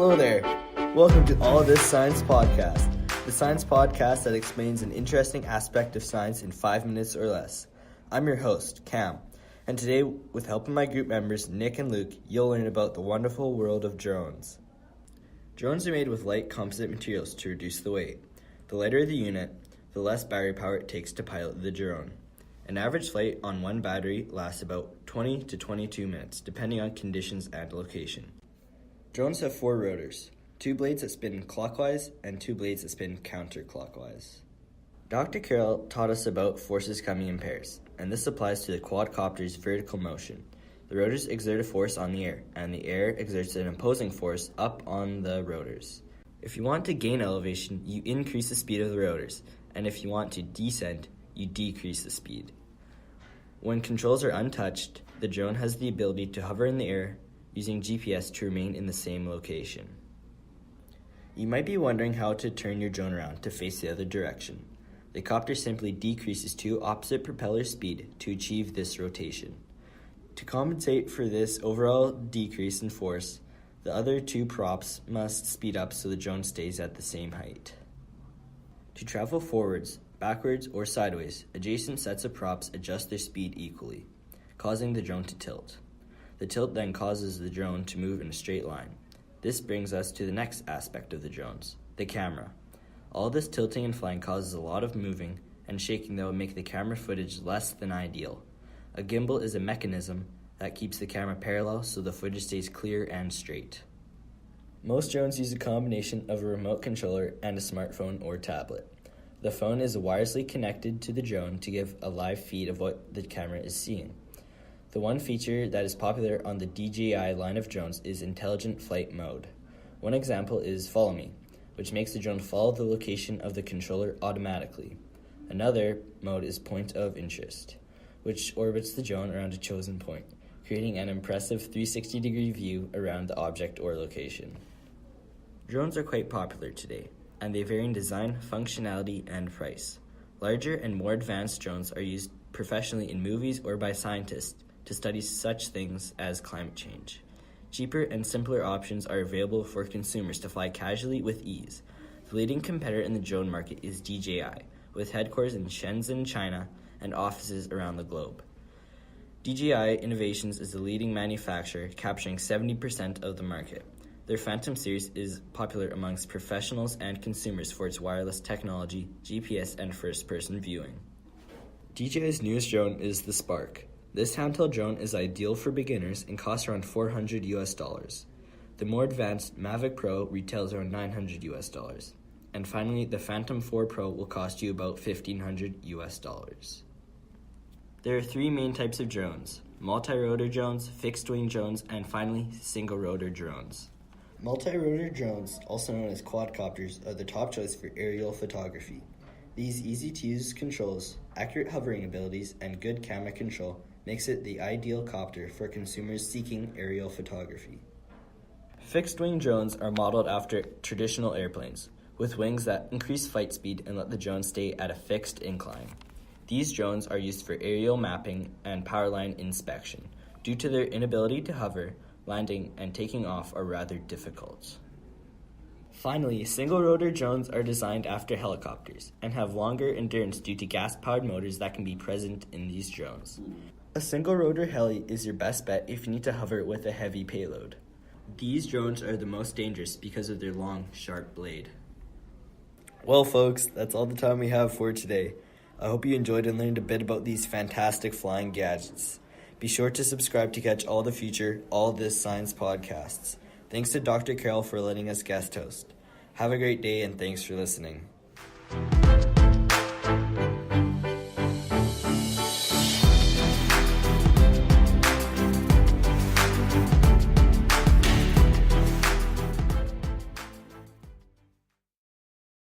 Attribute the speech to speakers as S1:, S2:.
S1: Hello there. Welcome to All This Science Podcast, the science podcast that explains an interesting aspect of science in 5 minutes or less. I'm your host, Cam, and today, with help of my group members, Nick and Luke, you'll learn about the wonderful world of drones. Drones are made with light composite materials to reduce the weight. The lighter the unit, the less battery power it takes to pilot the drone. An average flight on one battery lasts about 20 to 22 minutes, depending on conditions and location. Drones have 4 rotors, 2 blades that spin clockwise and 2 blades that spin counterclockwise. Dr. Carroll taught us about forces coming in pairs, and this applies to the quadcopter's vertical motion. The rotors exert a force on the air, and the air exerts an opposing force up on the rotors. If you want to gain elevation, you increase the speed of the rotors, and if you want to descend, you decrease the speed. When controls are untouched, the drone has the ability to hover in the air using GPS to remain in the same location. You might be wondering how to turn your drone around to face the other direction. The copter simply decreases 2 opposite propeller speed to achieve this rotation. To compensate for this overall decrease in force, the other 2 props must speed up so the drone stays at the same height. To travel forwards, backwards, or sideways, adjacent sets of props adjust their speed equally, causing the drone to tilt. The tilt then causes the drone to move in a straight line. This brings us to the next aspect of the drones, the camera. All this tilting and flying causes a lot of moving and shaking that will make the camera footage less than ideal. A gimbal is a mechanism that keeps the camera parallel so the footage stays clear and straight. Most drones use a combination of a remote controller and a smartphone or tablet. The phone is wirelessly connected to the drone to give a live feed of what the camera is seeing. The one feature that is popular on the DJI line of drones is intelligent flight mode. One example is Follow Me, which makes the drone follow the location of the controller automatically. Another mode is Point of Interest, which orbits the drone around a chosen point, creating an impressive 360-degree view around the object or location. Drones are quite popular today, and they vary in design, functionality, and price. Larger and more advanced drones are used professionally in movies or by scientists to study such things as climate change. Cheaper and simpler options are available for consumers to fly casually with ease. The leading competitor in the drone market is DJI, with headquarters in Shenzhen, China, and offices around the globe. DJI Innovations is the leading manufacturer, capturing 70% of the market. Their Phantom series is popular amongst professionals and consumers for its wireless technology, GPS, and first-person viewing. DJI's newest drone is the Spark. This handheld drone is ideal for beginners and costs around $400. The more advanced Mavic Pro retails around $900. And finally, the Phantom 4 Pro will cost you about $1,500. There are 3 main types of drones: multi-rotor drones, fixed-wing drones, and finally, single-rotor drones. Multi-rotor drones, also known as quadcopters, are the top choice for aerial photography. These easy-to-use controls, accurate hovering abilities, and good camera control makes it the ideal copter for consumers seeking aerial photography. Fixed-wing drones are modeled after traditional airplanes, with wings that increase flight speed and let the drone stay at a fixed incline. These drones are used for aerial mapping and power line inspection. Due to their inability to hover, landing and taking off are rather difficult. Finally, single-rotor drones are designed after helicopters and have longer endurance due to gas-powered motors that can be present in these drones. A single-rotor heli is your best bet if you need to hover with a heavy payload. These drones are the most dangerous because of their long, sharp blade. Well, folks, that's all the time we have for today. I hope you enjoyed and learned a bit about these fantastic flying gadgets. Be sure to subscribe to catch all the future All This Science podcasts. Thanks to Dr. Carroll for letting us guest host. Have a great day and thanks for listening.